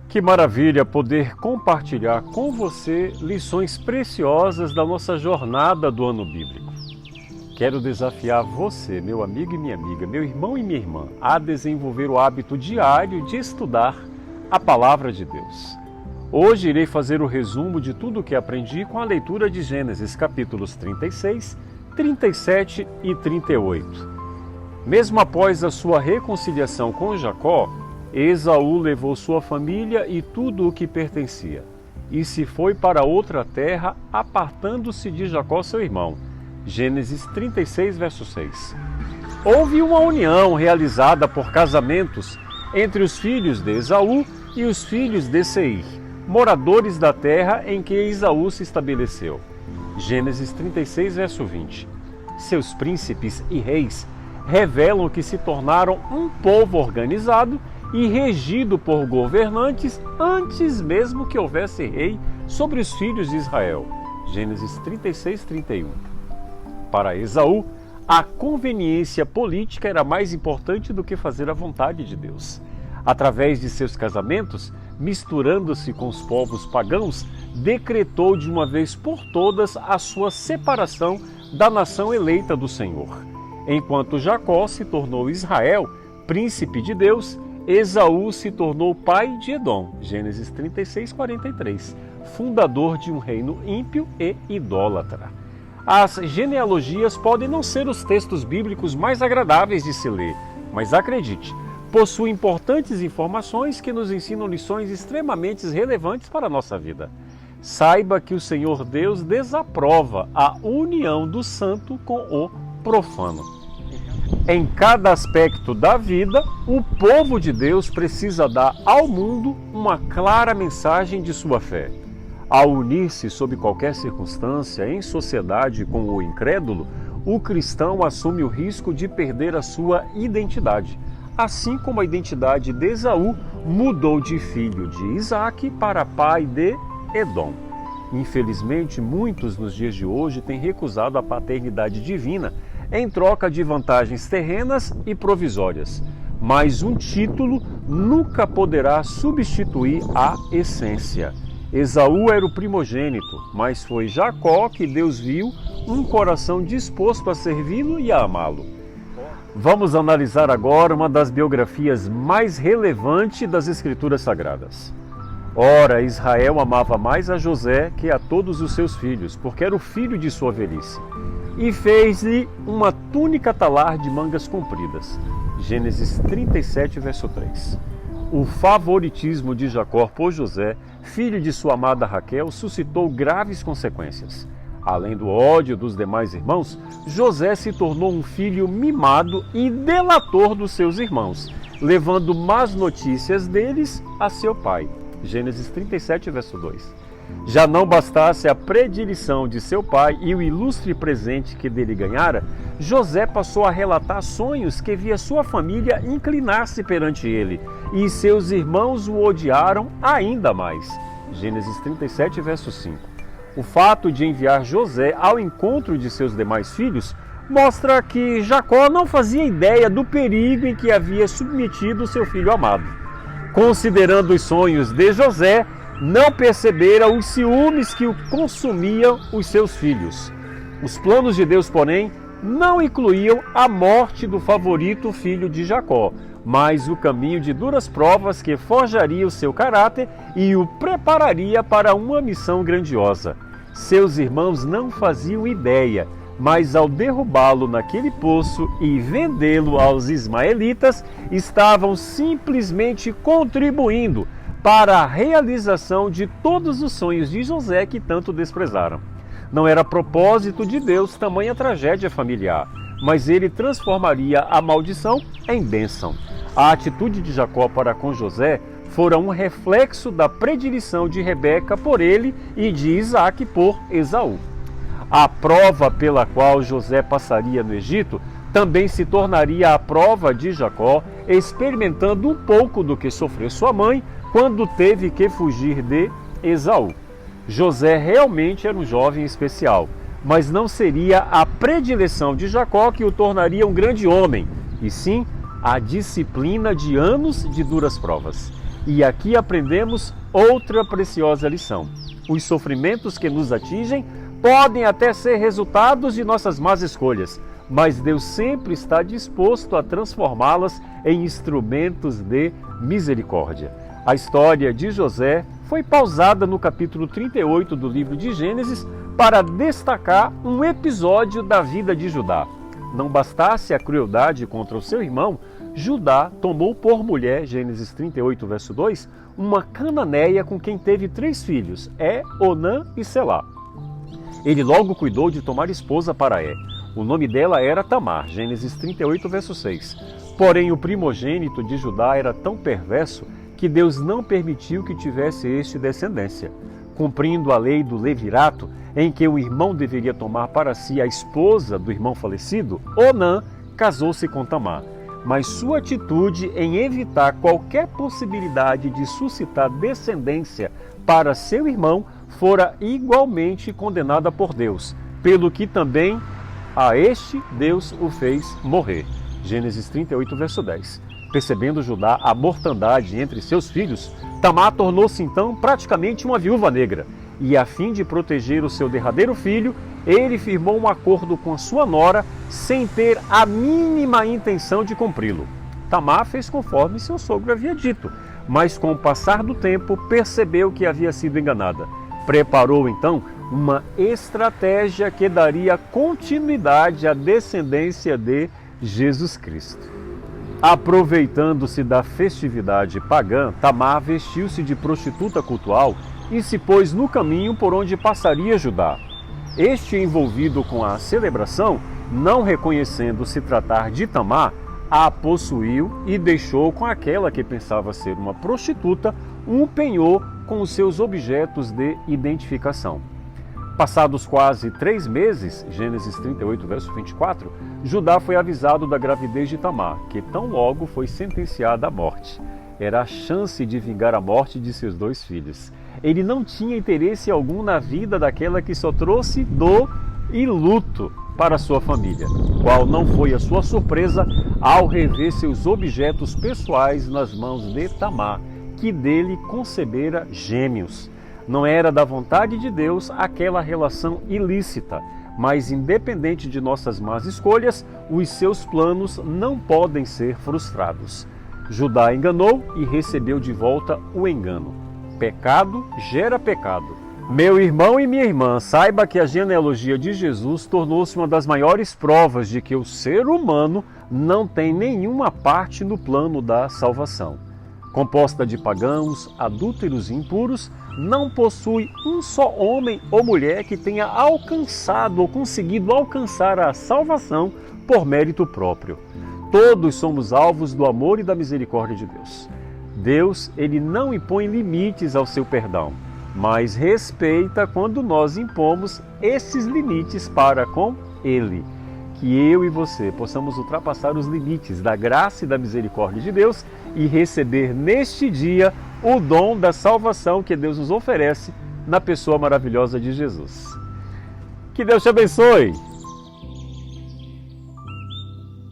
Que maravilha poder compartilhar com você lições preciosas da nossa jornada do ano bíblico. Quero desafiar você, meu amigo e minha amiga, meu irmão e minha irmã, a desenvolver o hábito diário de estudar a Palavra de Deus. Hoje irei fazer o resumo de tudo o que aprendi com a leitura de Gênesis capítulos 36, 37 e 38. Mesmo após a sua reconciliação com Jacó, Esaú levou sua família e tudo o que pertencia, e se foi para outra terra, apartando-se de Jacó seu irmão. Gênesis 36, verso 6. Houve uma união realizada por casamentos entre os filhos de Esaú e os filhos de Seir, moradores da terra em que Esaú se estabeleceu. Gênesis 36, verso 20. Seus príncipes e reis revelam que se tornaram um povo organizado e regido por governantes antes mesmo que houvesse rei sobre os filhos de Israel. Gênesis 36, 31. Para Esaú, a conveniência política era mais importante do que fazer a vontade de Deus. Através de seus casamentos, misturando-se com os povos pagãos, decretou de uma vez por todas a sua separação da nação eleita do Senhor. Enquanto Jacó se tornou Israel, príncipe de Deus, Esaú se tornou pai de Edom, Gênesis 36, 43, fundador de um reino ímpio e idólatra. As genealogias podem não ser os textos bíblicos mais agradáveis de se ler, mas acredite, possuem importantes informações que nos ensinam lições extremamente relevantes para a nossa vida. Saiba que o Senhor Deus desaprova a união do santo com o profano. Em cada aspecto da vida, o povo de Deus precisa dar ao mundo uma clara mensagem de sua fé. Ao unir-se sob qualquer circunstância em sociedade com o incrédulo, o cristão assume o risco de perder a sua identidade, assim como a identidade de Esaú mudou de filho de Isaque para pai de Edom. Infelizmente, muitos nos dias de hoje têm recusado a paternidade divina em troca de vantagens terrenas e provisórias. Mas um título nunca poderá substituir a essência. Esaú era o primogênito, mas foi Jacó que Deus viu um coração disposto a servi-lo e a amá-lo. Vamos analisar agora uma das biografias mais relevantes das Escrituras Sagradas. Ora, Israel amava mais a José que a todos os seus filhos, porque era o filho de sua velhice, e fez-lhe uma túnica talar de mangas compridas. Gênesis 37, verso 3. O favoritismo de Jacó por José, filho de sua amada Raquel, suscitou graves consequências. Além do ódio dos demais irmãos, José se tornou um filho mimado e delator dos seus irmãos, levando más notícias deles a seu pai. Gênesis 37, verso 2. Já não bastasse a predileção de seu pai e o ilustre presente que dele ganhara, José passou a relatar sonhos que via sua família inclinar-se perante ele, e seus irmãos o odiaram ainda mais. Gênesis 37, verso 5. O fato de enviar José ao encontro de seus demais filhos mostra que Jacó não fazia ideia do perigo em que havia submetido seu filho amado. Considerando os sonhos de José, não percebera os ciúmes que o consumiam os seus filhos. Os planos de Deus, porém, não incluíam a morte do favorito filho de Jacó, mas o caminho de duras provas que forjaria o seu caráter e o prepararia para uma missão grandiosa. Seus irmãos não faziam ideia, mas ao derrubá-lo naquele poço e vendê-lo aos ismaelitas, estavam simplesmente contribuindo para a realização de todos os sonhos de José que tanto desprezaram. Não era propósito de Deus tamanha tragédia familiar, mas ele transformaria a maldição em bênção. A atitude de Jacó para com José fora um reflexo da predileção de Rebeca por ele e de Isaque por Esaú. A prova pela qual José passaria no Egito também se tornaria a prova de Jacó, experimentando um pouco do que sofreu sua mãe quando teve que fugir de Esaú. José realmente era um jovem especial, mas não seria a predileção de Jacó que o tornaria um grande homem, e sim a disciplina de anos de duras provas. E aqui aprendemos outra preciosa lição. Os sofrimentos que nos atingem podem até ser resultados de nossas más escolhas, mas Deus sempre está disposto a transformá-las em instrumentos de misericórdia. A história de José foi pausada no capítulo 38 do livro de Gênesis para destacar um episódio da vida de Judá. Não bastasse a crueldade contra o seu irmão, Judá tomou por mulher, Gênesis 38, verso 2, uma cananeia com quem teve 3 filhos, Onã e Selá. Ele logo cuidou de tomar esposa para O nome dela era Tamar, Gênesis 38, verso 6. Porém, o primogênito de Judá era tão perverso que Deus não permitiu que tivesse este descendência. Cumprindo a lei do levirato, em que o irmão deveria tomar para si a esposa do irmão falecido, Onã casou-se com Tamar. Mas sua atitude em evitar qualquer possibilidade de suscitar descendência para seu irmão fora igualmente condenada por Deus, pelo que também a este Deus o fez morrer. Gênesis 38, verso 10. Percebendo Judá a mortandade entre seus filhos, Tamar tornou-se então praticamente uma viúva negra. E a fim de proteger o seu derradeiro filho, ele firmou um acordo com sua nora sem ter a mínima intenção de cumpri-lo. Tamar fez conforme seu sogro havia dito, mas com o passar do tempo percebeu que havia sido enganada. Preparou então uma estratégia que daria continuidade à descendência de Jesus Cristo. Aproveitando-se da festividade pagã, Tamar vestiu-se de prostituta cultual e se pôs no caminho por onde passaria Judá. Este, envolvido com a celebração, não reconhecendo se tratar de Tamar, a possuiu e deixou com aquela que pensava ser uma prostituta um penhor com os seus objetos de identificação. Passados quase 3 meses, Gênesis 38, verso 24, Judá foi avisado da gravidez de Tamar, que tão logo foi sentenciada à morte. Era a chance de vingar a morte de seus 2 filhos. Ele não tinha interesse algum na vida daquela que só trouxe dor e luto para sua família, qual não foi a sua surpresa ao rever seus objetos pessoais nas mãos de Tamar, que dele concebera gêmeos. Não era da vontade de Deus aquela relação ilícita, mas independente de nossas más escolhas, os seus planos não podem ser frustrados. Judá enganou e recebeu de volta o engano. Pecado gera pecado. Meu irmão e minha irmã, saiba que a genealogia de Jesus tornou-se uma das maiores provas de que o ser humano não tem nenhuma parte no plano da salvação. Composta de pagãos, adúlteros e impuros, não possui um só homem ou mulher que tenha alcançado ou conseguido alcançar a salvação por mérito próprio. Todos somos alvos do amor e da misericórdia de Deus. Deus, ele não impõe limites ao seu perdão, mas respeita quando nós impomos esses limites para com Ele. Que eu e você possamos ultrapassar os limites da graça e da misericórdia de Deus e receber neste dia o dom da salvação que Deus nos oferece na pessoa maravilhosa de Jesus. Que Deus te abençoe!